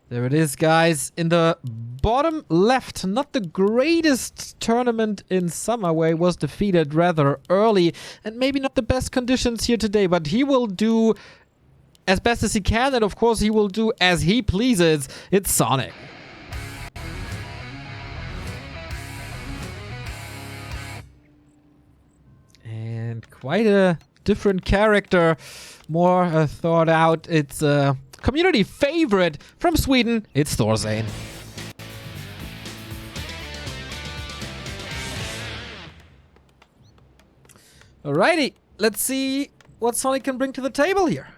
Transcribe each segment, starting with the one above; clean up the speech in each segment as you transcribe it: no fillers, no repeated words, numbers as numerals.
There it is, guys. In the bottom left, not the greatest tournament in summer, where he was defeated rather early, and maybe not the best conditions here today, but he will do as best as he can, and of course he will do as he pleases. It's Sonik. And quite a different character, more thought out. It's a community favorite from Sweden. It's ThorZaIN. Alrighty, let's see what Sonik can bring to the table here.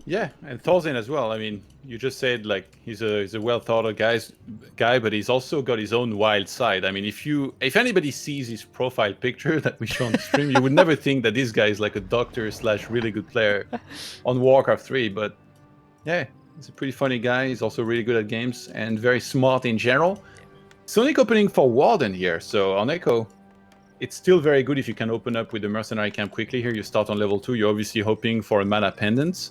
Yeah, and ThorZaIN as well. I mean, you just said like he's a well thought of guy, but he's also got his own wild side. I mean, if anybody sees his profile picture that we show on the stream, you would never think that this guy is like a doctor / really good player on Warcraft 3. But yeah, he's a pretty funny guy. He's also really good at games and very smart in general. Sonik opening for Warden here. So on Echo, it's still very good if you can open up with the mercenary camp quickly here. You start on level 2. You're obviously hoping for a mana pendant.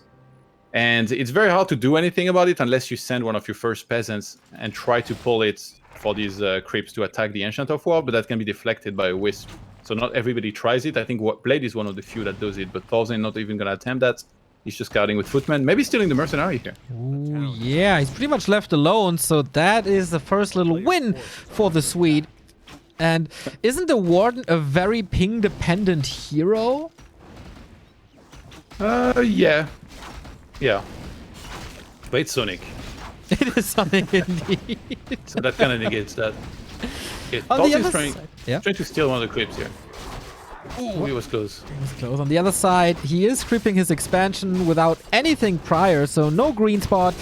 And it's very hard to do anything about it unless you send one of your first peasants and try to pull it for these creeps to attack the Ancient of War, but that can be deflected by a wisp. So not everybody tries it. I think Blade is one of the few that does it, but ThorZaIN not even going to attempt that. He's just scouting with Footman, maybe stealing the mercenary here. Ooh, yeah, he's pretty much left alone, so that is the first little win for the Swede. And isn't the Warden a very ping-dependent hero? Yeah. Yeah. But it's Sonik. It is Sonik indeed. So that kind of negates that. Okay, On the other trying to steal one of the creeps here. Ooh, he was close. He was close. On the other side, he is creeping his expansion without anything prior, so no green spot.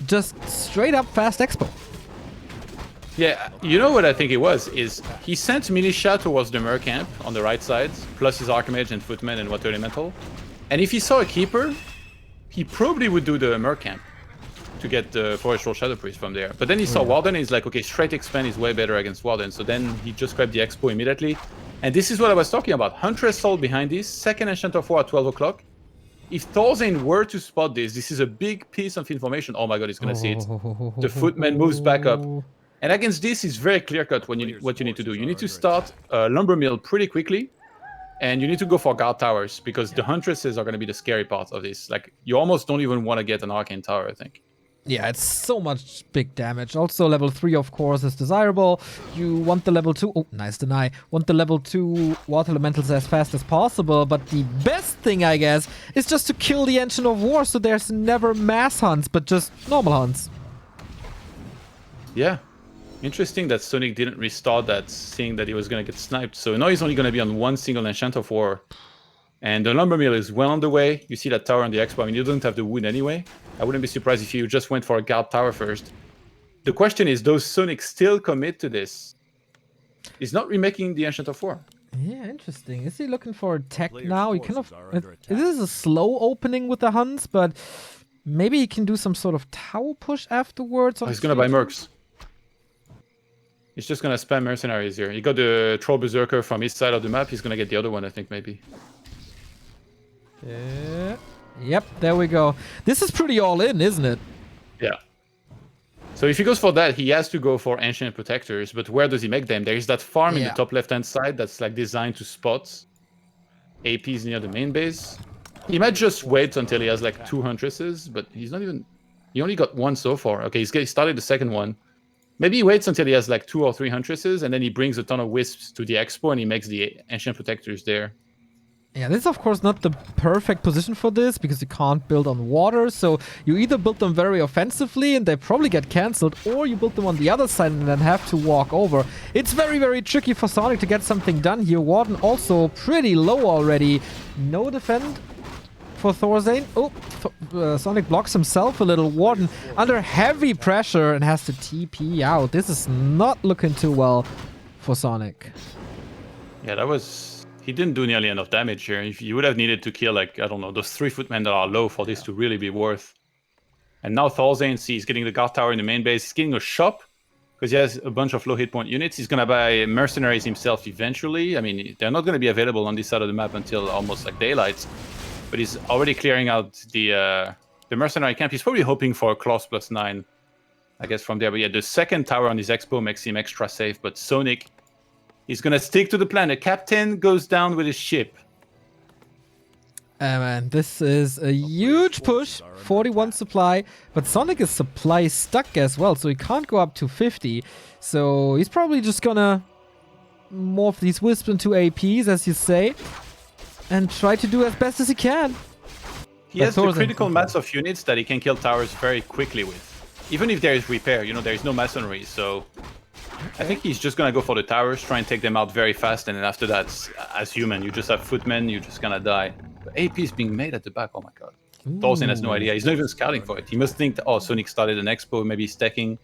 Just straight up fast expo. Yeah, you know what I think it was? Is he sent militia towards the mer camp on the right side, plus his Archmage and Footman and Water Elemental. And if he saw a Keeper, he probably would do the mer camp to get the Forestral Shadow Priest from there. But then he saw Warden, and he's like, okay, straight expand is way better against Warden. So then he just grabbed the Expo immediately. And this is what I was talking about. Huntress Soul behind this, second Ancient of War at 12 o'clock. If ThorZaIN were to spot this, this is a big piece of information. Oh my god, he's going to see it. The Footman moves back up. And against this, it's very clear-cut what you need to do. You need to start Lumber Mill pretty quickly. And you need to go for guard towers, because the Huntresses are going to be the scary part of this. Like, you almost don't even want to get an Arcane Tower, I think. Yeah, it's so much big damage. Also, level 3, of course, is desirable. You want the level 2... Oh, nice deny. Want the level 2 Water Elementals as fast as possible. But the best thing, I guess, is just to kill the Ancient of War, so there's never mass hunts, but just normal hunts. Yeah. Interesting that Sonik didn't restart that, seeing that he was going to get sniped. So now he's only going to be on one single Enchant of War. And the Lumber Mill is well on the way. You see that tower on the Expo. I mean, you don't have the wound anyway. I wouldn't be surprised if you just went for a guard tower first. The question is, does Sonik still commit to this? He's not remaking the Ancient of War. Yeah, interesting. Is he looking for a tech now? He kind of... This is a slow opening with the hunts, but maybe he can do some sort of tower push afterwards. He's going to buy Mercs. He's just going to spam mercenaries here. He got the Troll Berserker from his side of the map. He's going to get the other one, I think, maybe. Yeah. Yep, there we go. This is pretty all in, isn't it? Yeah. So if he goes for that, he has to go for Ancient Protectors. But where does he make them? There is that farm in the top left-hand side that's like designed to spot APs near the main base. He might just wait until he has like 2 Huntresses, but he's not even... He only got 1 so far. Okay, he started the second one. Maybe he waits until he has like 2 or 3 Huntresses, and then he brings a ton of Wisps to the Expo, and he makes the Ancient Protectors there. Yeah, this is of course not the perfect position for this, because you can't build on water, so you either build them very offensively, and they probably get cancelled, or you build them on the other side and then have to walk over. It's very, very tricky for Sonik to get something done here. Warden also pretty low already. No defend for ThorZaIN. Oh, Sonik blocks himself a little. Warden under heavy pressure and has to TP out. This is not looking too well for Sonik. Yeah, that was... He didn't do nearly enough damage here. If you would have needed to kill, like, I don't know, those 3 footmen that are low for this to really be worth. And now ThorZaIN, see, he's getting the guard tower in the main base. He's getting a shop, because he has a bunch of low hit point units. He's going to buy mercenaries himself eventually. I mean, they're not going to be available on this side of the map until almost like daylight. But he's already clearing out the the mercenary camp. He's probably hoping for a claws +9, I guess, from there. But yeah, the second tower on his expo makes him extra safe. But Sonik, he's gonna stick to the plan. The captain goes down with his ship. Man, this is a huge push. 41 supply, but Sonik is supply stuck as well, so he can't go up to 50. So he's probably just gonna morph these wisps into APs, as you say, and try to do as best as he can. He has the critical mass of units that he can kill towers very quickly with. Even if there is repair, you know, there is no masonry, so I think he's just gonna go for the towers, try and take them out very fast, and then after that, as human, you just have footmen, you're just gonna die. But AP is being made at the back, oh my god. ThorZaIN has no idea, he's not even scouting for it. He must think that, oh, Sonik started an expo, maybe he's stacking.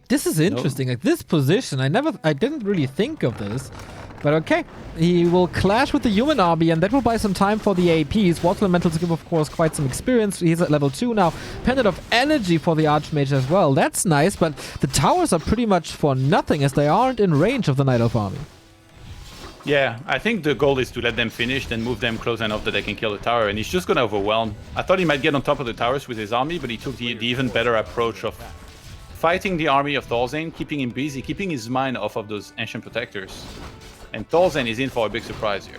This is interesting, like this position, I didn't really think of this. But okay, he will clash with the human army, and that will buy some time for the APs. Water Elementals give, of course, quite some experience. He's at level 2 now. Pendant of Energy for the Archmage as well. That's nice, but the towers are pretty much for nothing, as they aren't in range of the Night Elf army. Yeah, I think the goal is to let them finish, then move them close enough that they can kill the tower, and he's just gonna overwhelm. I thought he might get on top of the towers with his army, but he took the even better approach of fighting the army of ThorZaIN, keeping him busy, keeping his mind off of those Ancient Protectors. And ThorZaIN is in for a big surprise here.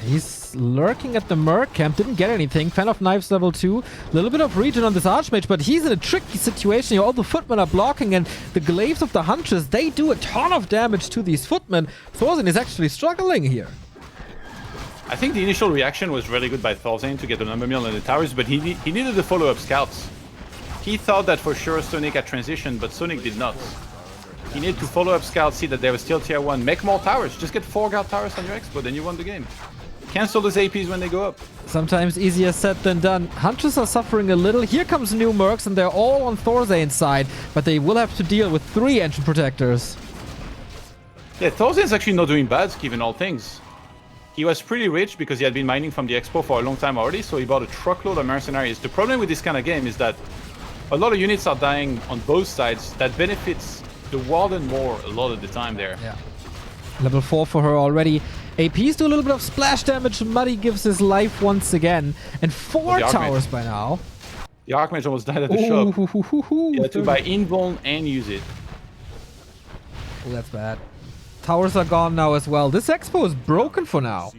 He's lurking at the Merc camp, didn't get anything. Fan of Knives level 2. A little bit of regen on this Archmage, but he's in a tricky situation here. All the footmen are blocking, and the glaives of the Huntress, they do a ton of damage to these footmen. ThorZaIN is actually struggling here. I think the initial reaction was really good by ThorZaIN to get the number mill in the towers, but he needed the follow-up scouts. He thought that for sure Sonik had transitioned, but Sonik did not. You need to follow up scouts, see that they were still tier 1. Make more towers. Just get 4 guard towers on your expo, then you won the game. Cancel those APs when they go up. Sometimes easier said than done. Hunters are suffering a little. Here comes new Mercs, and they're all on ThorZaIN's side, but they will have to deal with 3 Ancient Protectors. Yeah, ThorZaIN's actually not doing bad, given all things. He was pretty rich because he had been mining from the expo for a long time already, so he bought a truckload of mercenaries. The problem with this kind of game is that a lot of units are dying on both sides. That benefits the Warden more a lot of the time there. Yeah. Level 4 for her already. APs do a little bit of splash damage. Muddy gives his life once again. And 4 towers by now. The Archmage almost died at the shop. You had to buy invuln and use it. Oh, that's bad. Towers are gone now as well. This expo is broken for now.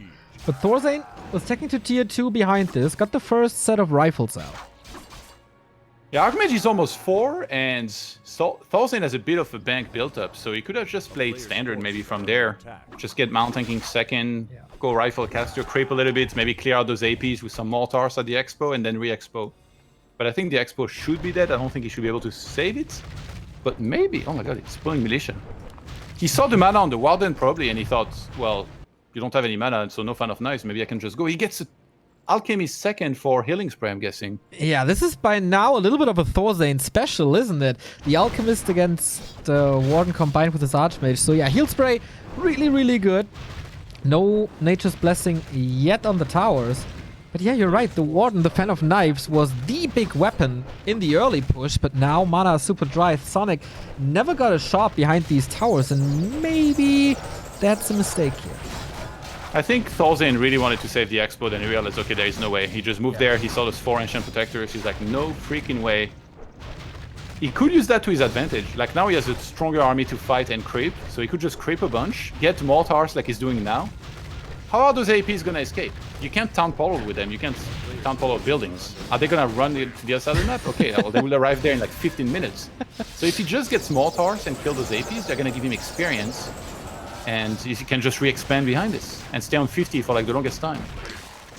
But ThorZaIN was taking to tier 2 behind this. Got the first set of rifles out. Yeah, Archmage is almost 4, and ThorZaIN has a bit of a bank built up, so he could have just played standard maybe from there. Just get Mount Tanking second, go Rifle Caster, creep a little bit, maybe clear out those APs with some mortars at the expo, and then re-expo. But I think the expo should be dead. I don't think he should be able to save it. But maybe, oh my god, it's pulling Militia. He saw the mana on the Warden probably, and he thought, well, you don't have any mana, so no Fan of Knives, maybe I can just go. He gets Alchemy second for Healing Spray, I'm guessing. Yeah, this is by now a little bit of a ThorZaIN special, isn't it? The Alchemist against the Warden combined with his Archmage. So yeah, Heal Spray, really, really good. No Nature's Blessing yet on the towers. But yeah, you're right, the Warden, the Fan of Knives, was the big weapon in the early push, but now mana is super dry. Sonik never got a shot behind these towers, and maybe that's a mistake here. I think ThorZaIN really wanted to save the expo, then he realized, okay, there is no way. He just moved there, he saw those 4 Ancient Protectors, he's like, no freaking way. He could use that to his advantage. Like, now he has a stronger army to fight and creep, so he could just creep a bunch, get mortars like he's doing now. How are those APs gonna escape? You can't town portal with them, you can't town portal buildings. Are they gonna run to the other side of the map? Okay, well, they will arrive there in like 15 minutes. So if he just gets mortars and kill those APs, they're gonna give him experience. And he can just re-expand behind this and stay on 50 for like the longest time.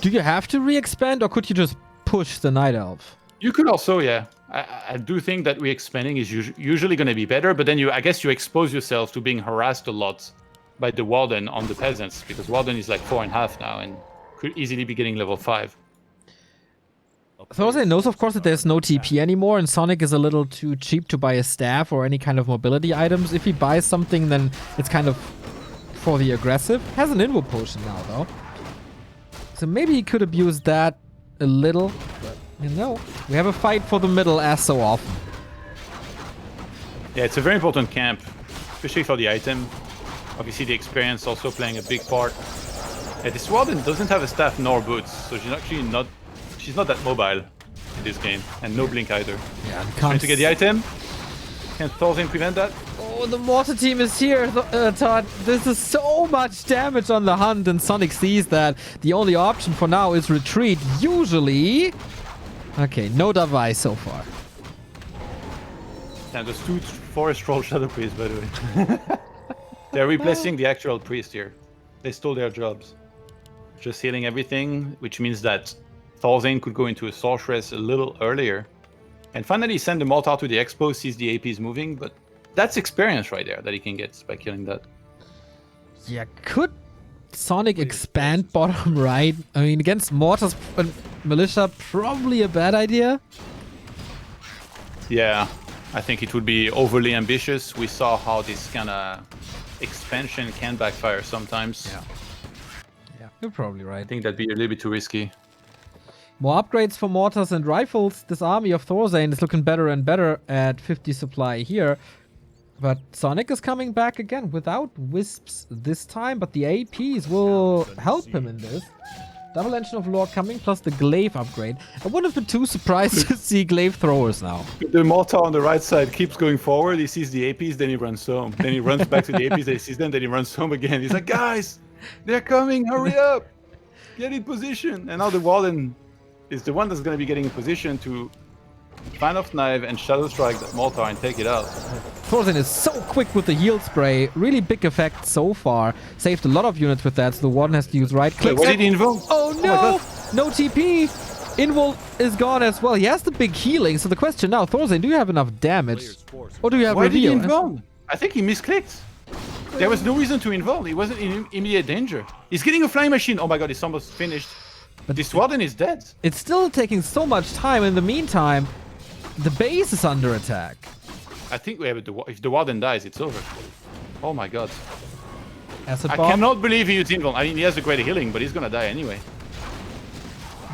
Do you have to re-expand, or could you just push the Night Elf? You could also, yeah. I do think that re-expanding is usually going to be better, but then I guess you expose yourself to being harassed a lot by the Warden on the Peasants, because Warden is like 4.5 now and could easily be getting level 5. ThorZaIN knows, of course, that there's no TP anymore, and Sonik is a little too cheap to buy a staff or any kind of mobility items. If he buys something, then it's kind of for the aggressive. Has an Invo Potion now, though. So maybe he could abuse that a little, but, you know, we have a fight for the middle as so often. Yeah, it's a very important camp, especially for the item. Obviously, the experience also playing a big part. Yeah, this Warden doesn't have a staff nor boots, so she's actually not... She's not that mobile. in this game, and no blink either. Yeah, Trying to get the item. Can ThorZaIN prevent that? Oh, the mortar team is here, Todd. This is so much damage on the hunt, and Sonik sees that. The only option for now is retreat, usually. Okay, no device so far. And there's 2 Forest Troll Shadow Priests, by the way. They're replacing the actual priest here. They stole their jobs. Just healing everything, which means that ThorZaIN could go into a Sorceress a little earlier. And finally send the Mortar to the Expo, sees the APs moving, but that's experience right there that he can get by killing that. Yeah, could Sonik expand bottom right? I mean, against Mortars and Militia, probably a bad idea. Yeah, I think it would be overly ambitious. We saw how this kind of expansion can backfire sometimes. Yeah, you're probably right. I think that'd be a little bit too risky. More upgrades for mortars and rifles. This army of ThorZaIN is looking better and better at 50 supply here. But Sonik is coming back again without wisps this time, but the APs will help him in this. Double Engine of Lore coming, plus the glaive upgrade. I wouldn't have been too surprised to see glaive throwers now. The Mortar on the right side keeps going forward. He sees the APs, then he runs home. Then he runs back to the APs, then he sees them, then he runs home again. He's like, guys, they're coming, hurry up! Get in position! And now the Warden is the one that's going to be getting in position to Fan of Knife and Shadow Strike that Mortar and take it out. ThorZaIN is so quick with the heal spray. Really big effect so far. Saved a lot of units with that, so the Warden has to use right click. What did he invoke? Oh no! No TP! Invul is gone as well. He has the big healing, so the question now, ThorZaIN, do you have enough damage? Or do you have Why did he reveal? invoke? I think he misclicked. There was no reason to involve. He wasn't in immediate danger. He's getting a flying machine. Oh my god, it's almost finished. But this Warden is dead. It's still taking so much time. In the meantime, the base is under attack. I think we have if the Warden dies, it's over. Oh my god. Acid I bomb. cannot believe he used invuln. I mean, he has a great healing, but he's gonna die anyway.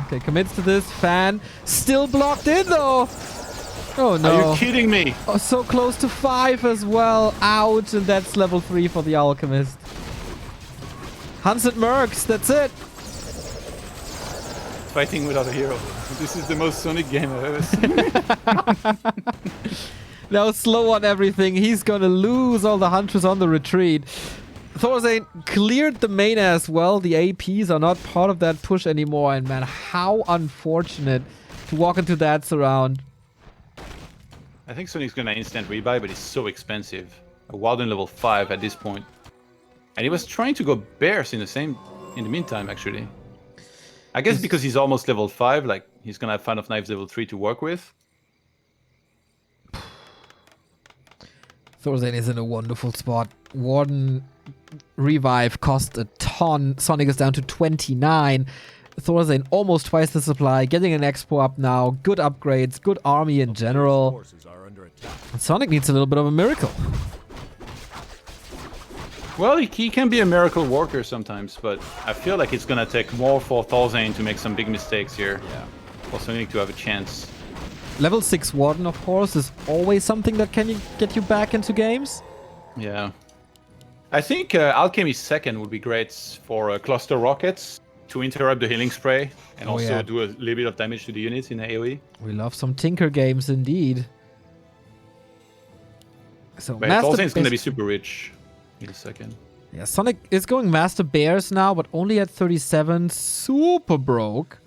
Okay, commits to this. Fan still blocked in though. Oh no. Are you kidding me? Oh, so close to 5 as well. Ouch, and that's level 3 for the Alchemist. Hunts and Mercs, that's it. Fighting without a hero. This is the most Sonic game I've ever seen. Now slow on everything. He's gonna lose all the Hunters on the retreat. ThorZaIN cleared the main as well. The APs are not part of that push anymore. And man, how unfortunate to walk into that surround. I think Sonic's gonna instant rebuy, but it's so expensive. A Warden level 5 at this point. And he was trying to go Bears in the meantime, actually. I guess because he's almost level 5, like, he's gonna have Fan of Knives level 3 to work with. ThorZaIN is in a wonderful spot. Warden revive cost a ton. Sonik is down to 29. ThorZaIN almost twice the supply. Getting an expo up now. Good upgrades. Good army in general. And Sonik needs a little bit of a miracle. Well, he can be a miracle worker sometimes, but I feel like it's gonna take more for ThorZaIN to make some big mistakes here. Yeah. For Sonic to have a chance. Level 6 Warden, of course, is always something that can get you back into games. Yeah. I think Alchemy 2nd would be great for cluster rockets to interrupt the healing spray and also do a little bit of damage to the units in AoE. We love some Tinker games indeed. So But ThorZaIN is going to be super rich in a second. Yeah, Sonik is going Master Bears now, but only at 37. Super broke.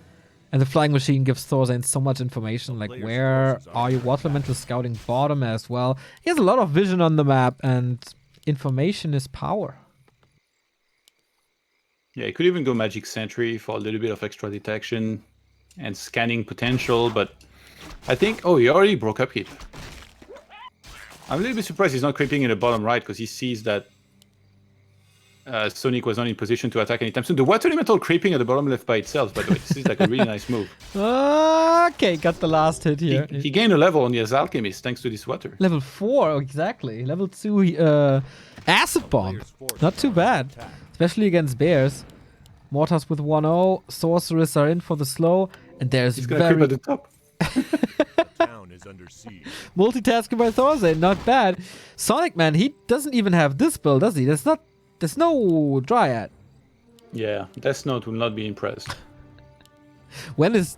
And the Flying Machine gives ThorZaIN so much information, like where are you? Watermental scouting bottom as well. He has a lot of vision on the map, and information is power. Yeah, he could even go Magic Sentry for a little bit of extra detection and scanning potential, but I think... Oh, he already broke upkeep. I'm a little bit surprised he's not creeping in the bottom right, because he sees that Sonik was not in position to attack anytime soon. The Water Elemental creeping at the bottom left by itself, by the way. This is like a really nice move. Okay, got the last hit here. He gained a level on his Alchemist thanks to this water. Level 4, exactly. Level 2, Acid Bomb. Not too bad. Especially against Bears. Mortars with 1-0. Sorcerers are in for the slow. And there's He's gonna creep at the top. Town is under siege. Multitasking by ThorZaIN, not bad. Sonik, man, he doesn't even have this build, does he? There's no Dryad. Yeah, Death Note will not be impressed. When is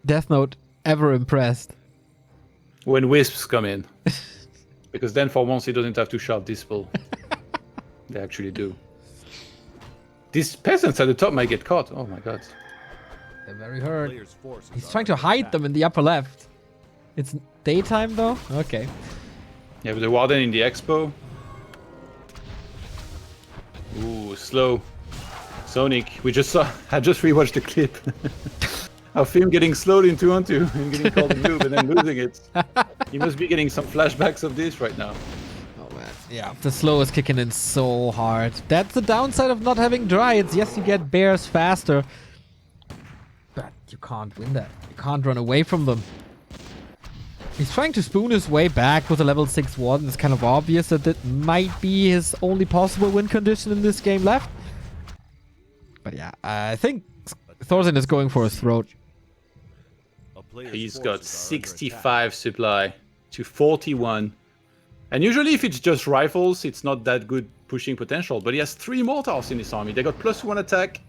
Death Note ever impressed. When wisps come in. Because then for once he doesn't have to shout Dispel. They actually do. These peasants at the top might get caught. Oh my god. They're very hurt. Player's forces He's are trying to under hide attack. them in the upper left. It's daytime though? Okay. Yeah, but the Warden in the expo. Ooh, slow. Sonik, we just saw. I just rewatched the clip of him getting slowed in 2-on-2 and getting called a noob and then losing it. He must be getting some flashbacks of this right now. Oh man. Yeah, the slow is kicking in so hard. That's the downside of not having Dryads. Yes, you get bears faster. But you can't win that. You can't run away from them. He's trying to spoon his way back with a level 6 Warden. It's kind of obvious that that might be his only possible win condition in this game left. But yeah, I think ThorZaIN is going for his throat. A player's He's forces got are under 65 supply to 41. And usually if it's just rifles, it's not that good pushing potential. But he has 3 mortars in his army. They got +1 attack.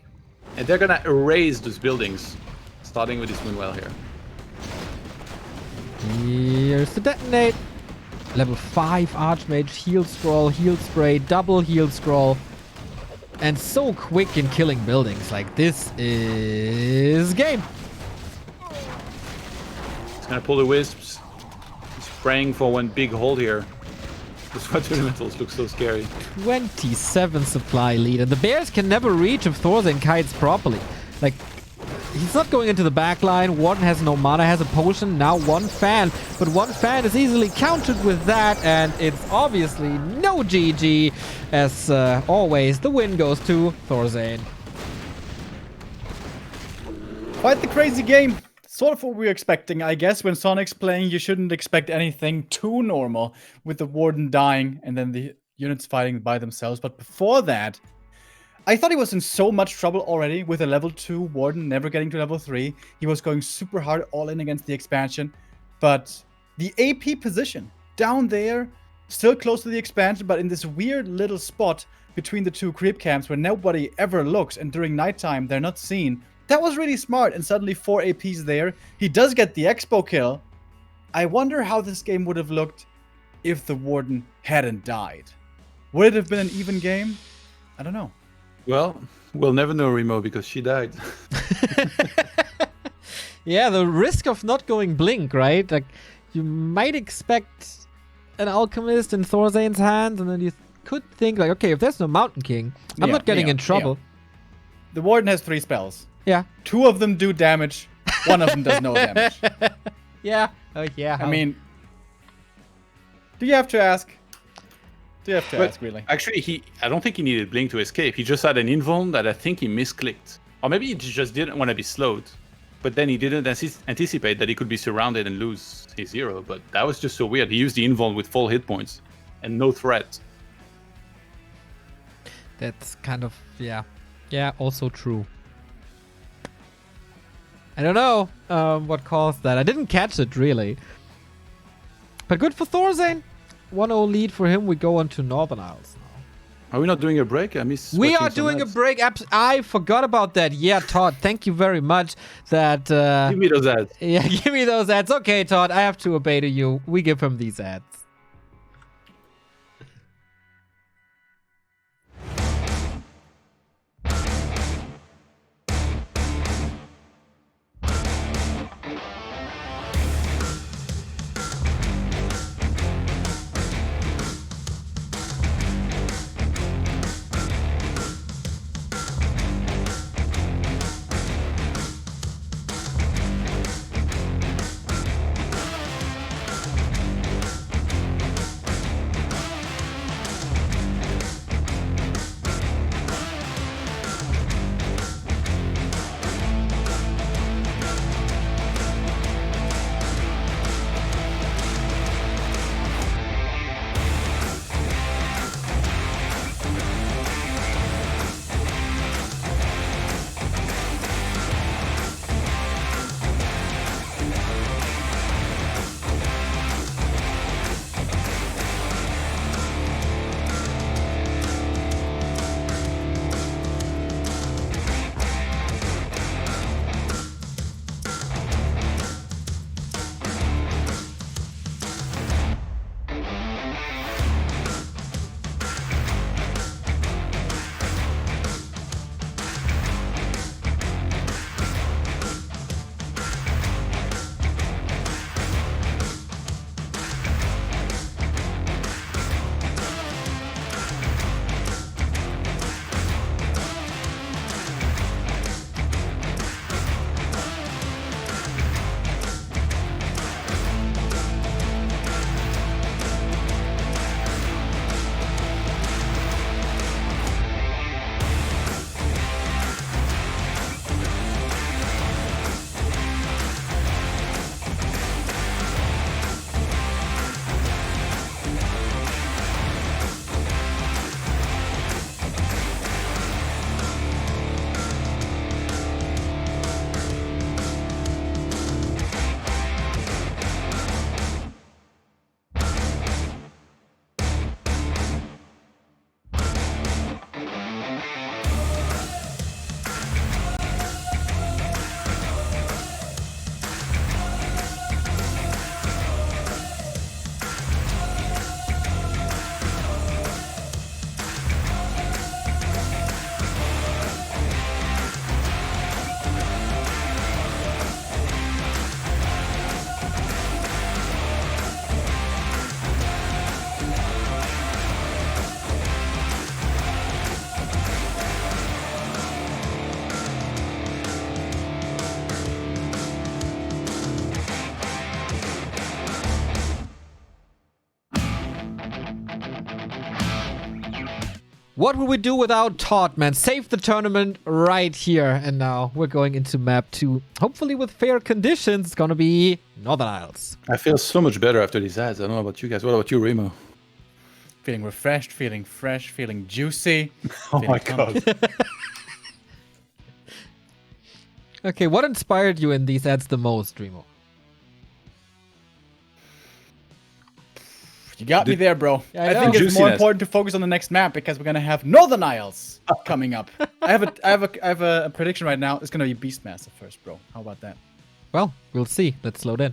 And they're gonna erase those buildings. Starting with this Moonwell here. Here's the detonate. Level 5 Archmage, heal scroll, heal spray, double heal scroll. And so quick in killing buildings. Like, this is game. He's gonna pull the wisps. He's praying for one big hole here. The Sweat Elementals look so scary. 27 supply lead. And the bears can never reach if ThorZaIN kites properly. Like, he's not going into the back line. Warden has no mana, has a potion, now 1 fan. But 1 fan is easily countered with that, and it's obviously no GG. As always, the win goes to ThorZaIN. Quite the crazy game. Sort of what we were expecting, I guess. When Sonic's playing, you shouldn't expect anything too normal with the Warden dying and then the units fighting by themselves. But before that, I thought he was in so much trouble already with a level 2 Warden never getting to level 3. He was going super hard all in against the expansion. But the AP position down there, still close to the expansion, but in this weird little spot between the 2 creep camps where nobody ever looks, and during nighttime they're not seen. That was really smart, and suddenly 4 APs there. He does get the expo kill. I wonder how this game would have looked if the Warden hadn't died. Would it have been an even game? I don't know. Well, we'll never know, Remo, because she died. Yeah, the risk of not going Blink, right? Like, you might expect an Alchemist in ThorZaIN's hands, and then you could think, like, okay, if there's no Mountain King, I'm Yeah, not getting yeah, in trouble. The Warden has 3 spells. Yeah. 2 of them do damage. 1 of them does no damage. Yeah. Oh, yeah. I mean, do you have to ask? Do you have to But ask, really? actually, I don't think he needed Blink to escape. He just had an invuln that I think he misclicked. Or maybe he just didn't want to be slowed. But then he didn't anticipate that he could be surrounded and lose his hero. But that was just so weird. He used the invuln with full hit points and no threat. That's kind of, yeah. Yeah, also true. I don't know what caused that. I didn't catch it, really. But good for ThorZaIN. 1-0 lead for him. We go on to Northern Isles now. Are we not doing a break? I miss. We watching are some doing a ads. break. I forgot about that. Yeah, Todd, thank you very much. That Give me those ads. yeah, give me those ads. Okay, Todd, I have to obey to you. We give him these ads. What will we do without Todd, man? Save the tournament right here and now. We're going into map 2. Hopefully with fair conditions. It's gonna be Northern Isles. I feel so much better after these ads. I don't know about you guys. What about you, Remo? Feeling refreshed, feeling fresh, feeling juicy. Oh my god. Okay, what inspired you in these ads the most, Dreamo? You got me there, bro. Yeah, I know. think it's more Juiciness. important to focus on the next map because we're gonna have Northern Isles coming up. I have a prediction right now. It's gonna be Beastmaster first, bro. How about that? Well, we'll see. Let's load in.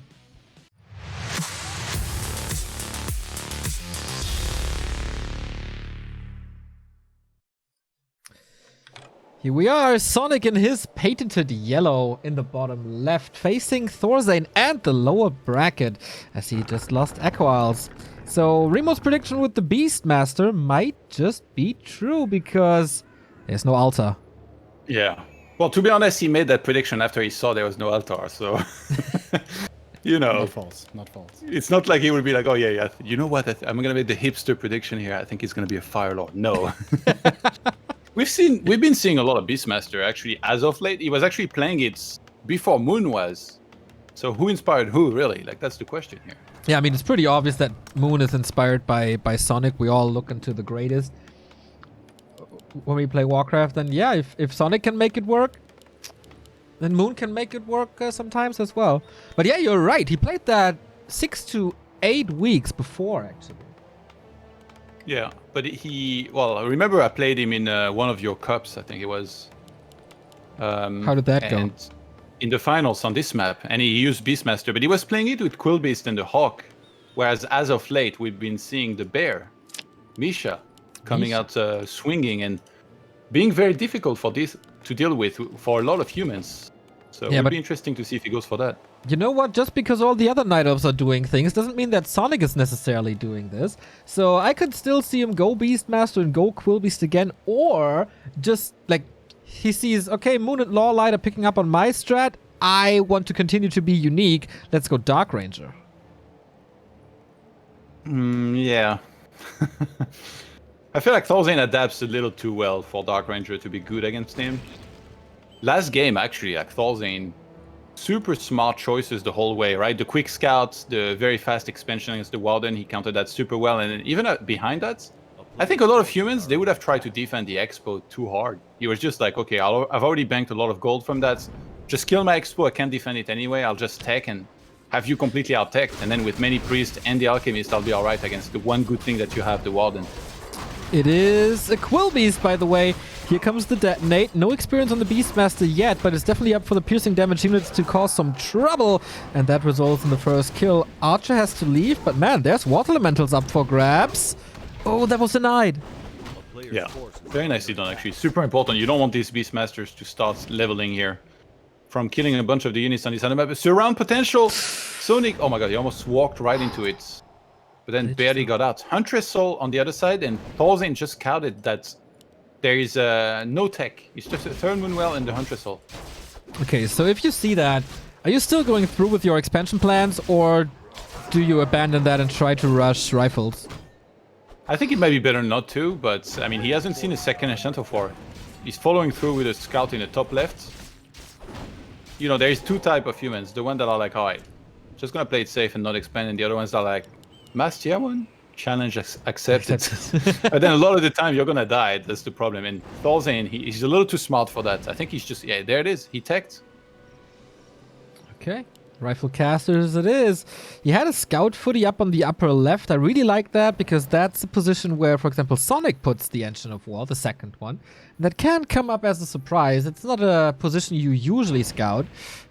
Here we are, Sonic in his patented yellow in the bottom left, facing ThorZaIN and the lower bracket, as he just lost Echo Isles. So Remo's prediction with the Beastmaster might just be true, because there's no altar. Yeah. Well, to be honest, he made that prediction after he saw there was no altar, so... you know. Not false. Not false. It's not like he would be like, oh yeah, you know what, I'm gonna make the hipster prediction here. I think he's gonna be a Fire Lord. No. We've been seeing a lot of Beastmaster actually as of late. He was actually playing it before Moon was. So who inspired who, really? Like, that's the question here. Yeah, I mean, it's pretty obvious that Moon is inspired by Sonic. We all look into the greatest when we play Warcraft. And yeah, if Sonic can make it work, then Moon can make it work sometimes as well. But yeah, you're right. He played that 6 to 8 weeks before, actually. Yeah, but well, I remember I played him in one of your cups, I think it was. How did that go? In the finals on this map, and he used Beastmaster, but he was playing it with Quillbeast and the Hawk, whereas as of late, we've been seeing the Bear, Misha, coming out swinging and being very difficult for this to deal with for a lot of humans. So yeah, it'll be interesting to see if he goes for that. You know what? Just because all the other Night Elves are doing things doesn't mean that Sonic is necessarily doing this. So I could still see him go Beastmaster and go Quillbeast again, or just like he sees, okay, Moon and Lawlight are picking up on my strat. I want to continue to be unique. Let's go Dark Ranger. Yeah. I feel like ThorZaIN adapts a little too well for Dark Ranger to be good against him. Last game, actually, like ThorZaIN, super smart choices the whole way, right? The quick scouts, the very fast expansion against the Warden, he countered that super well. And even behind that, I think a lot of humans, they would have tried to defend the Expo too hard. He was just like, okay, I've already banked a lot of gold from that. Just kill my Expo, I can't defend it anyway. I'll just tech and have you completely out-teched. And then with many priests and the Alchemist, I'll be alright against the one good thing that you have, the Warden. It is a Quillbeast, by the way. Here comes the detonate. No experience on the Beastmaster yet, but it's definitely up for the piercing damage units to cause some trouble. And that results in the first kill. Archer has to leave, but man, there's Water Elementals up for grabs. Oh, that was denied. Yeah, very nicely done, actually. Super important. You don't want these Beastmasters to start leveling here. From killing a bunch of the units on this other map. Surround potential! Sonic, oh my god, he almost walked right into it. But then barely got out. Huntress Soul on the other side, and ThorZaIN just scouted that there is no tech. It's just a Third Moonwell and the Huntress Soul. Okay, so if you see that, are you still going through with your expansion plans, or do you abandon that and try to rush rifles? I think it might be better not to, but I mean, he hasn't seen a second Enchanter for. He's following through with a scout in the top left. You know, there's two types of humans. The one that are like, alright, just gonna play it safe and not expand, and the other ones that are like, Mass tier 1? Challenge accepted. But then a lot of the time you're gonna die. That's the problem. And ThorZaIN, he's a little too smart for that. I think he's just, yeah, there it is. He teched. Okay, rifle casters it is. He had a scout footy up on the upper left. I really like that because that's the position where, for example, Sonic puts the Engine of War, the second one. That can come up as a surprise. It's not a position you usually scout.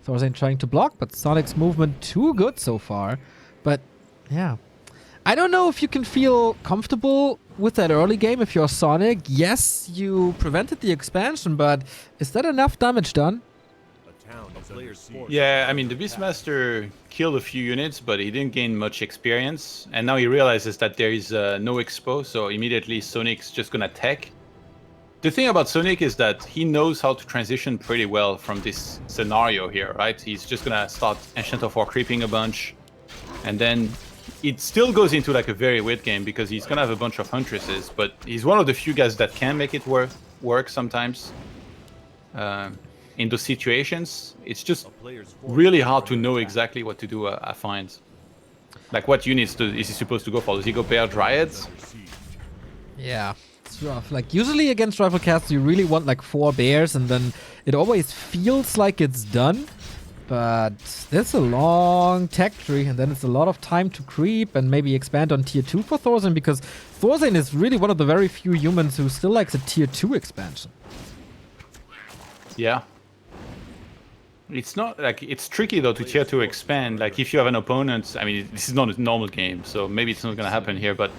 ThorZaIN trying to block, but Sonic's movement too good so far. But yeah. I don't know if you can feel comfortable with that early game if you're Sonic. Yes, you prevented the expansion, but is that enough damage done? Yeah, I mean, the Beastmaster killed a few units, but he didn't gain much experience. And now he realizes that there is no expo, so immediately Sonic's just gonna tech. The thing about Sonic is that he knows how to transition pretty well from this scenario here, right? He's just gonna start Enchanter 4 creeping a bunch, and then it still goes into like a very weird game because he's gonna have a bunch of huntresses, but he's one of the few guys that can make it work sometimes. In those situations, it's just really hard to know exactly what to do. I find, like, what units is he supposed to go for? Does he go bear dryads? Yeah, it's rough. Like, usually against rifle casters, you really want like 4 bears, and then it always feels like it's done. But there's a long tech tree, and then it's a lot of time to creep and maybe expand on tier 2 for ThorZaIN, because ThorZaIN is really one of the very few humans who still likes a tier 2 expansion. Yeah. It's not like it's tricky though to tier 2 expand. Like if you have an opponent, I mean, this is not a normal game, so maybe it's not gonna happen here. But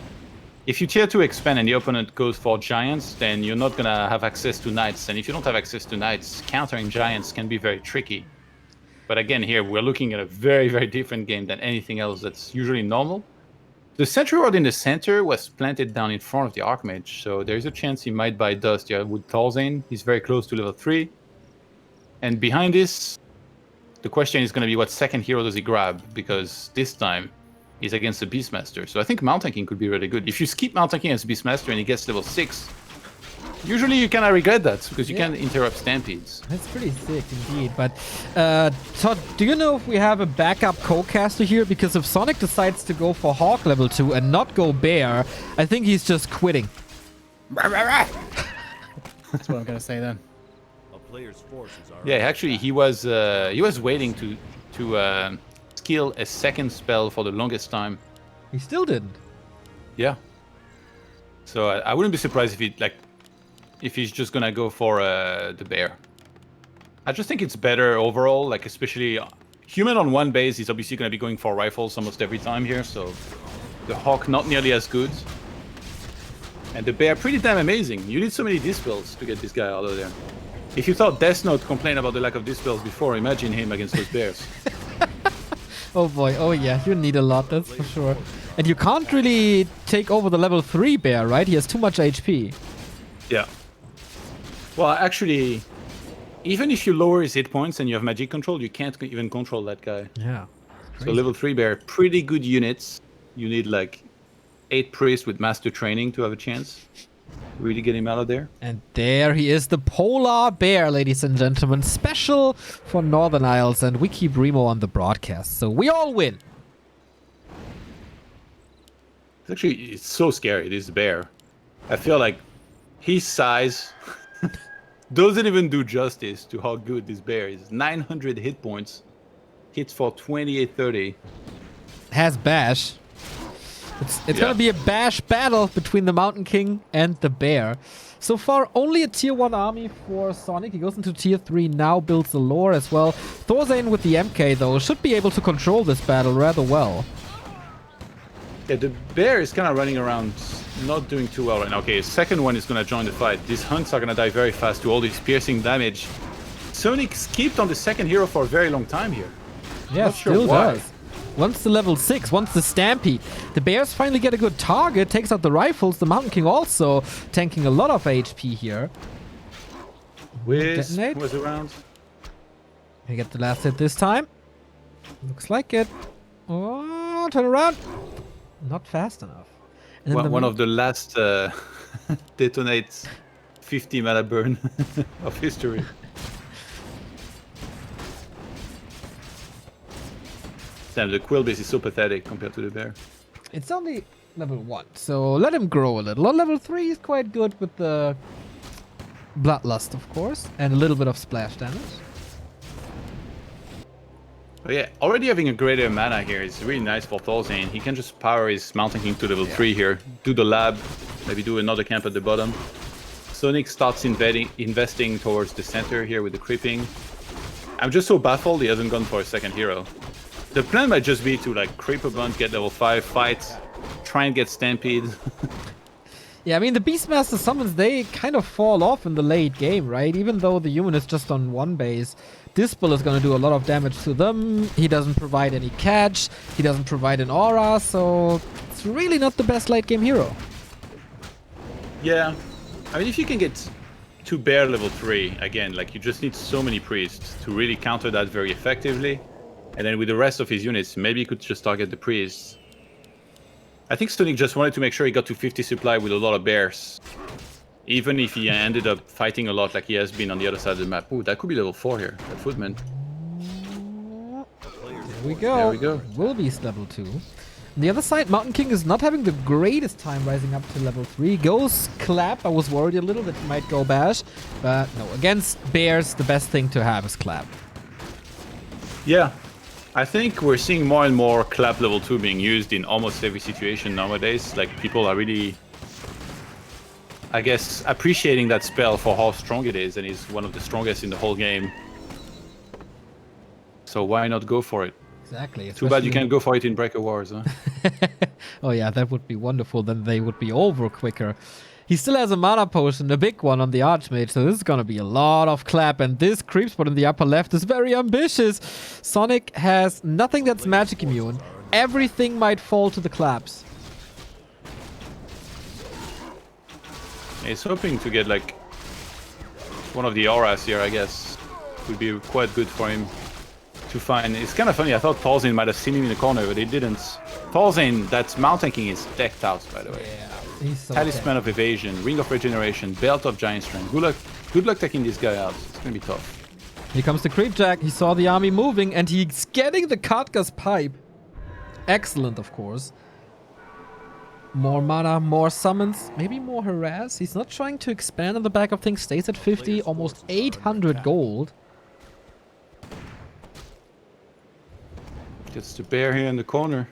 if you tier 2 expand and the opponent goes for giants, then you're not gonna have access to knights. And if you don't have access to knights, countering giants can be very tricky. But again, here we're looking at a very, very different game than anything else that's usually normal. The sentry ward in the center was planted down in front of the Archmage, so there's a chance he might buy dust here with ThorZaIN. He's very close to level 3. And behind this, the question is going to be what second hero does he grab, because this time he's against the Beastmaster. So I think Mountain King could be really good. If you skip Mountain King as Beastmaster and he gets level 6, usually you kind of regret that, because you can't interrupt stampedes. That's pretty sick indeed. But Todd, do you know if we have a backup co-caster here? Because if Sonik decides to go for Hawk level 2 and not go Bear, I think he's just quitting. That's what I'm gonna say then. Player's forces are Yeah, actually, he was waiting to skill a second spell for the longest time. He still didn't. Yeah. So I wouldn't be surprised if he's just gonna go for the bear. I just think it's better overall, like especially human on one base is obviously gonna be going for rifles almost every time here. So the Hawk not nearly as good, and the bear pretty damn amazing. You need so many dispels to get this guy out of there. If you thought Death Note complained about the lack of dispels before, imagine him against those bears. Oh boy, oh yeah, you need a lot, that's for sure. And you can't really take over the level 3 bear, right? He has too much HP. Yeah. Well, actually, even if you lower his hit points and you have magic control, you can't even control that guy. Yeah. So level 3 bear, pretty good units. You need like 8 priests with master training to have a chance. Really get him out of there. And there he is, the polar bear, ladies and gentlemen. Special for Northern Isles, and we keep Remo on the broadcast, so we all win. It's so scary, this bear. I feel like his size doesn't even do justice to how good this bear is. 900 hit points, hits for 2830. Has bash. It's gonna be a bash battle between the Mountain King and the bear. So far, only a tier 1 army for Sonik. He goes into tier 3 now, builds the lore as well. ThorZaIN with the MK, though, should be able to control this battle rather well. Yeah, the bear is kind of running around, not doing too well right now. Okay, his second one is going to join the fight. These hunts are going to die very fast to all this piercing damage. Sonik skipped on the second hero for a very long time here. Yeah, not sure still why. does. Once the level 6, once the Stampede, the bears finally get a good target, takes out the rifles. The Mountain King also tanking a lot of HP here. Wiz Detonate. was around. Can get the last hit this time? Looks like it. Oh, turn around. Not fast enough. And then One of the last detonates 50 mana burn of history. Damn, the quill base is so pathetic compared to the bear. It's only level 1, so let him grow a little. On level 3 is quite good with the Bloodlust, of course, and a little bit of splash damage. But yeah, already having a greater mana here is really nice for ThorZaIN. He can just power his Mountain King to level 3 here, do the lab, maybe do another camp at the bottom. Sonik starts investing towards the center here with the creeping. I'm just so baffled he hasn't gone for a second hero. The plan might just be to like creep a bunch, get level 5, fight, try and get Stampede. Yeah, I mean, the Beastmaster summons, they kind of fall off in the late game, right? Even though the human is just on one base, Dispel is going to do a lot of damage to them. He doesn't provide any catch. He doesn't provide an aura, so it's really not the best late game hero. Yeah, I mean, if you can get to bear level 3, again, like you just need so many priests to really counter that very effectively. And then with the rest of his units, maybe you could just target the priests. I think Sonik just wanted to make sure he got to 50 supply with a lot of bears. Even if he ended up fighting a lot like he has been on the other side of the map. Ooh, that could be level 4 here, that footman. There we go. There we go. Wilby's level 2. On the other side, Mountain King is not having the greatest time rising up to level 3. Goes Clap. I was worried a little that he might go Bash. But no, against bears, the best thing to have is Clap. Yeah. I think we're seeing more and more Clap level 2 being used in almost every situation nowadays. Like, people are really, I guess, appreciating that spell for how strong it is, and is one of the strongest in the whole game. So why not go for it? Exactly. Too bad you can't go for it in Breaker Wars, huh? Oh yeah, that would be wonderful. Then they would be over quicker. He still has a mana potion, a big one on the Archmage, so this is gonna be a lot of Clap, and this creep spot in the upper left is very ambitious. Sonik has nothing that's magic immune. Everything might fall to the Claps. He's hoping to get like one of the auras here, I guess. Would be quite good for him to find. It's kind of funny, I thought ThorZaIN might have seen him in the corner, but he didn't. ThorZaIN, that's Mountain King, is decked out, by the way. Yeah, he's so Talisman of Evasion, Ring of Regeneration, Belt of Giant Strength. Good luck taking this guy out. It's gonna be tough. Here comes the creep jack. He saw the army moving and he's getting the Katga's pipe. Excellent, of course. More mana, more summons, maybe more harass. He's not trying to expand on the back of things. Stays at 50, almost 800 gold. Gets the bear here in the corner.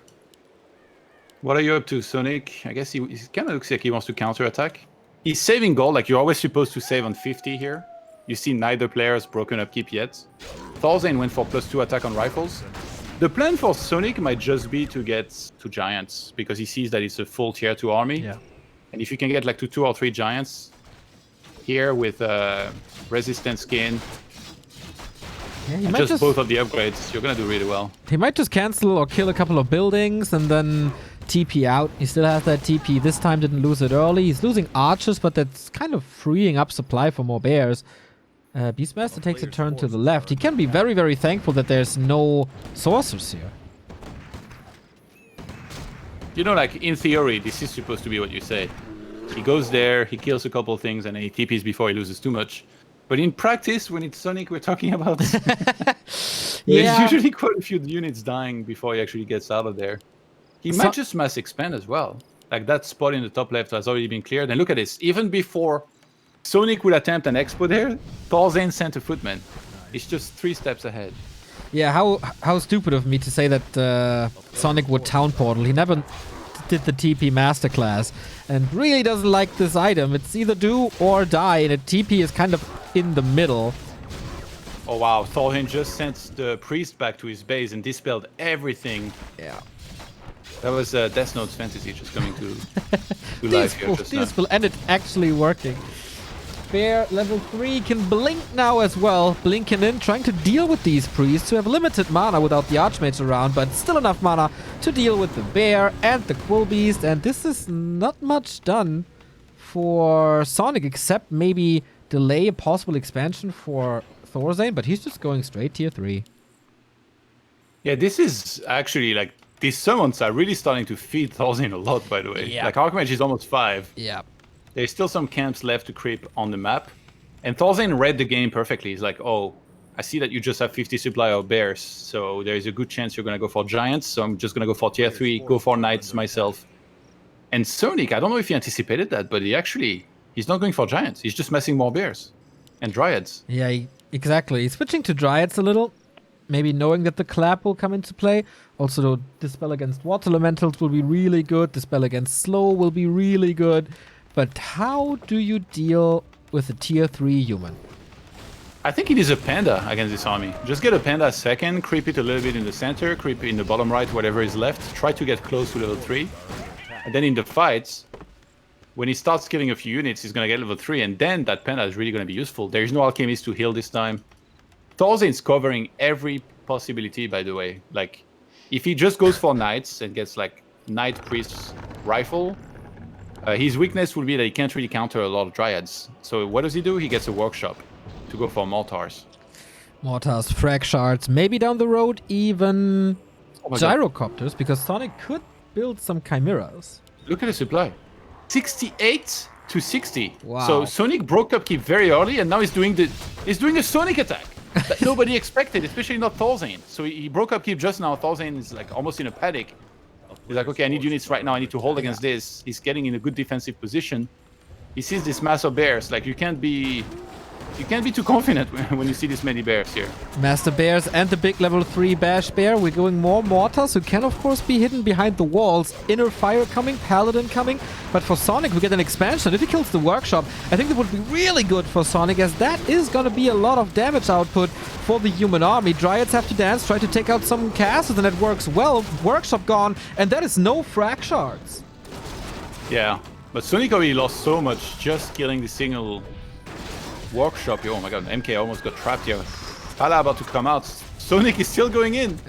What are you up to, Sonik? I guess he kind of looks like he wants to counter-attack. He's saving gold, like you're always supposed to save on 50 here. You see neither player has broken upkeep yet. ThorZaIN went for +2 attack on rifles. The plan for Sonik might just be to get to giants, because he sees that it's a full tier 2 army. Yeah. And if you can get like to 2 or 3 giants here with resistant skin, Yeah, he and might just both of the upgrades, you're gonna do really well. He might just cancel or kill a couple of buildings and then TP out. He still has that TP. This time didn't lose it early. He's losing archers, but that's kind of freeing up supply for more bears. Beastmaster takes a turn to the left. He can be very, very thankful that there's no sorcerers here. You know, like, in theory, this is supposed to be what you say. He goes there, he kills a couple things, and then he TPs before he loses too much. But in practice, when it's Sonik we're talking about, there's usually quite a few units dying before he actually gets out of there. He might just mass expand as well. Like, that spot in the top left has already been cleared. And look at this. Even before Sonik would attempt an expo there, ThorZaIN sent a footman. It's just 3 steps ahead. Yeah, how stupid of me to say that Sonik would town portal. He never did the TP masterclass and really doesn't like this item. It's either do or die, and a TP is kind of in the middle. Oh wow, ThorZaIN just sent the priest back to his base and dispelled everything. Yeah. That was Death Note's fantasy just coming to life here just now. Peaceful, and it's actually working. Bear level 3 can blink now as well. Blinking in, trying to deal with these priests who have limited mana without the Archmage around, but still enough mana to deal with the bear and the Quill Beast. And this is not much done for Sonik, except maybe delay a possible expansion for ThorZaIN, but he's just going straight tier 3. Yeah, this is actually like, these summons are really starting to feed ThorZaIN a lot, by the way. Yeah. Like, Archmage is almost 5. Yeah. There's still some camps left to creep on the map. And ThorZaIN read the game perfectly. He's like, oh, I see that you just have 50 supply of bears, so there's a good chance you're going to go for giants, so I'm just going to go for tier 3, go for knights myself. And Sonik, I don't know if he anticipated that, but he's not going for giants. He's just messing more bears and dryads. Yeah, exactly. He's switching to dryads a little. Maybe knowing that the clap will come into play. Also, the spell against water elementals will be really good. The spell against slow will be really good. But how do you deal with a tier 3 human? I think it is a panda against this army. Just get a panda second, creep it a little bit in the center, creep it in the bottom right, whatever is left. Try to get close to level 3. And then in the fights, when he starts killing a few units, he's going to get level 3. And then that panda is really going to be useful. There is no alchemist to heal this time. ThorZaIN is covering every possibility, by the way. Like, if he just goes for knights and gets, like, knight priest's rifle, his weakness will be that he can't really counter a lot of dryads. So what does he do? He gets a workshop to go for mortars. Mortars, frag shards, maybe down the road even gyrocopters, because Sonik could build some chimeras. Look at the supply. 68 to 60. Wow. So Sonik broke upkeep very early, and now he's doing a Sonic attack that nobody expected, especially not ThorZaIN. So he broke upkeep just now. ThorZaIN is like almost in a panic. He's like, okay, I need units right now. I need to hold against this. He's getting in a good defensive position. He sees this mass of bears. Like, you can't be too confident when you see this many bears here. Master Bears and the big level 3 Bash Bear. We're going more mortars who can of course be hidden behind the walls. Inner Fire coming, Paladin coming. But for Sonik we get an expansion. If he kills the workshop, I think that would be really good for Sonik, as that is gonna be a lot of damage output for the human army. Dryads have to dance, try to take out some castles, and it works well. Workshop gone, and that is no frag shards. Yeah, but Sonik already lost so much just killing the single workshop here. Oh my god, MK almost got trapped here. Pala about to come out. Sonik is still going in.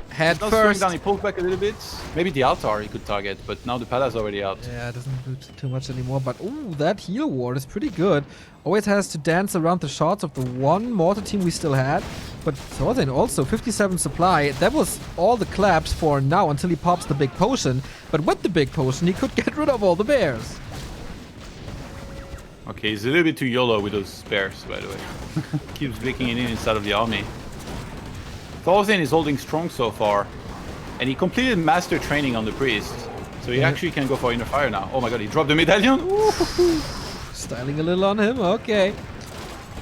Head Not slowing first. down, he pulled back a little bit. Maybe the altar he could target, but now the Pala's already out. Yeah, it doesn't do too much anymore, but ooh, that heal ward is pretty good. Always has to dance around the shards of the one mortar team we still had. But ThorZaIN also, 57 supply. That was all the claps for now until he pops the big potion. But with the big potion, he could get rid of all the bears. Okay, he's a little bit too YOLO with those bears, by the way. Keeps blinking in inside of the army. ThorZaIN is holding strong so far. And he completed master training on the priest. So he actually can go for Inner Fire now. Oh my god, he dropped the medallion! Styling a little on him, okay.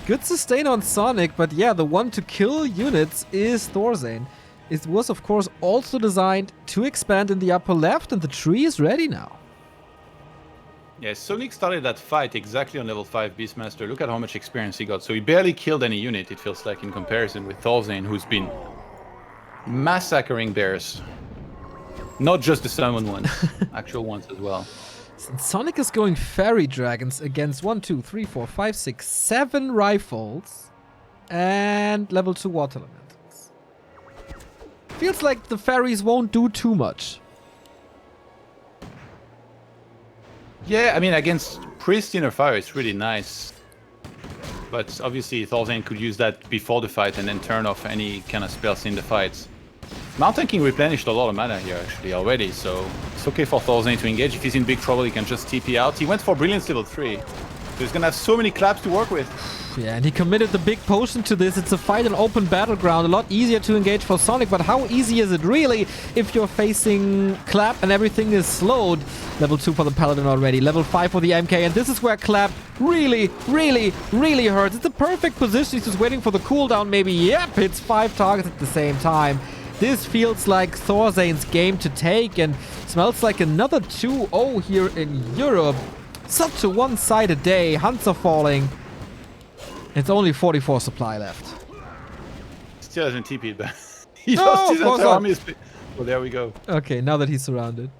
Good sustain on Sonik, but yeah, the one to kill units is ThorZaIN. It was of course also designed to expand in the upper left, and the tree is ready now. Yeah, Sonik started that fight exactly on level 5 Beastmaster. Look at how much experience he got. So he barely killed any unit, it feels like, in comparison with ThorZaIN, who's been massacring bears. Not just the summon ones, actual ones as well. Since Sonik is going fairy dragons against 1, 2, 3, 4, 5, 6, 7 rifles and level 2 water elementals. Feels like the fairies won't do too much. Yeah, I mean, against Priest Inner Fire, it's really nice. But obviously, ThorZaIN could use that before the fight and then turn off any kind of spells in the fights. Mountain King replenished a lot of mana here, actually, already, so it's okay for ThorZaIN to engage. If he's in big trouble, he can just TP out. He went for Brilliance level 3, so he's gonna have so many claps to work with. Yeah, and he committed the big potion to this. It's a fight in open battleground, a lot easier to engage for Sonik, but how easy is it really if you're facing Clap and everything is slowed? Level 2 for the Paladin already, level 5 for the MK, and this is where Clap really, really, really hurts. It's a perfect position. He's just waiting for the cooldown maybe. Yep, hits 5 targets at the same time. This feels like ThorZaIN's game to take, and smells like another 2-0 here in Europe. Such a one-sided day. Hunts are falling. It's only 44 supply left. Still hasn't TP'd back. He No, lost his of course entire not. army. Well, there we go. Okay, now that he's surrounded.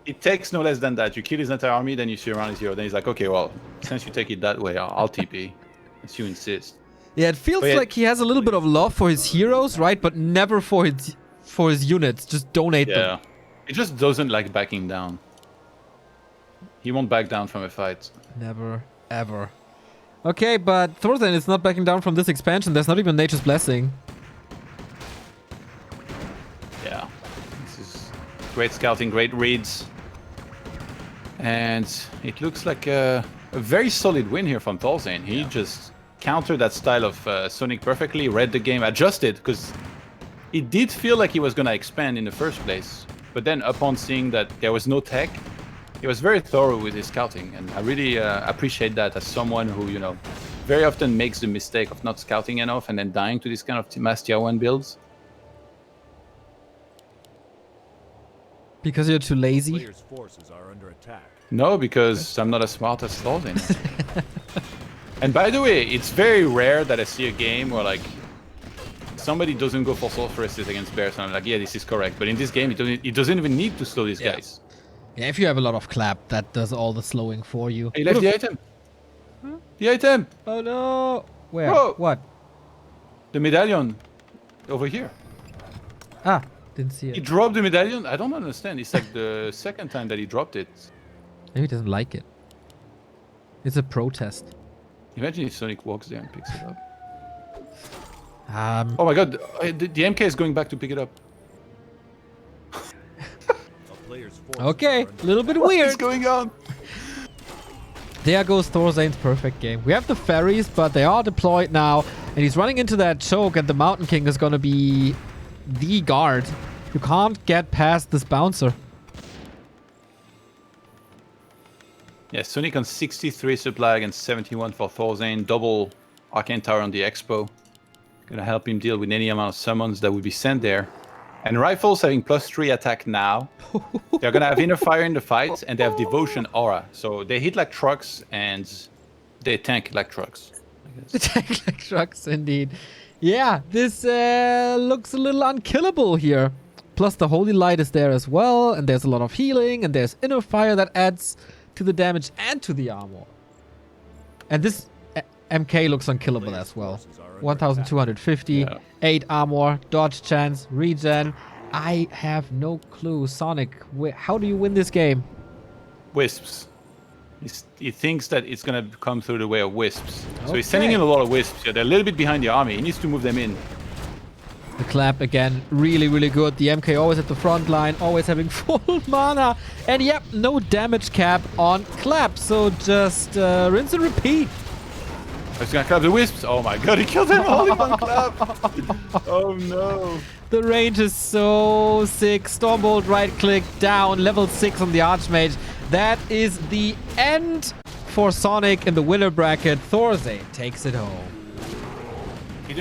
It takes no less than that. You kill his entire army, then you surround his hero. Then he's like, okay, well, since you take it that way, I'll TP. As you insist. Yeah, it feels But yeah, like he has a little bit of love for his heroes, right? But never for his units. Just donate Yeah. them. He just doesn't like backing down. He won't back down from a fight. Never, ever. Okay, but ThorZaIN is not backing down from this expansion. There's not even Nature's Blessing. Yeah. This is great scouting, great reads. And it looks like a very solid win here from ThorZaIN. He just countered that style of Sonik perfectly, read the game, adjusted, because it did feel like he was going to expand in the first place. But then upon seeing that there was no tech, he was very thorough with his scouting. And I really appreciate that as someone who, you know, very often makes the mistake of not scouting enough and then dying to this kind of mass tier 1 builds. Because you're too lazy. Players' forces are under attack. No, because I'm not as smart as ThorZaIN. And by the way, it's very rare that I see a game where, like, somebody doesn't go for sorceresses against bears, and I'm like, yeah, this is correct. But in this game, it doesn't even need to slow these guys. Yeah, if you have a lot of Clap, that does all the slowing for you. He left the item. The item! Oh no! Where? Whoa. What? The medallion. Over here. Ah, didn't see He it. dropped the medallion? I don't understand. It's like the second time that he dropped it. Maybe he doesn't like it. It's a protest. Imagine if Sonik walks there and picks it up. Oh my god, the MK is going back to pick it up. player's forces Okay, are a under little bit attack. What's weird. going on? There goes ThorZaIN's perfect game. We have the ferries, but they are deployed now. And he's running into that choke, and the Mountain King is going to be the guard. You can't get past this bouncer. Yeah, Sonik on 63 supply against 71 for ThorZaIN. Double Arcane Tower on the Expo. Gonna help him deal with any amount of summons that would be sent there. And Rifles having +3 attack now. They're gonna have Inner Fire in the fight, and they have Devotion Aura. So they hit like trucks, and they tank like trucks. The tank like trucks, indeed. Yeah, this looks a little unkillable here. Plus the Holy Light is there as well, and there's a lot of healing, and there's Inner Fire that adds to the damage and to the armor. And this MK looks unkillable as well. 1250, Yeah. 8 armor, dodge chance, regen. I have no clue. Sonic, how do you win this game? Wisps. He thinks that it's gonna come through the way of wisps. So he's sending in a lot of wisps. Yeah, they're a little bit behind the army. He needs to move them in. The clap again, really, really good. The MK always at the front line, always having full mana. And yep, no damage cap on clap. So just rinse and repeat. He's gonna clap the wisps. Oh my god, he killed them all in one clap. Oh no. The range is so sick. Stormbolt right click down, level 6 on the Archmage. That is the end for Sonic in the winner bracket. ThorZaIN takes it home.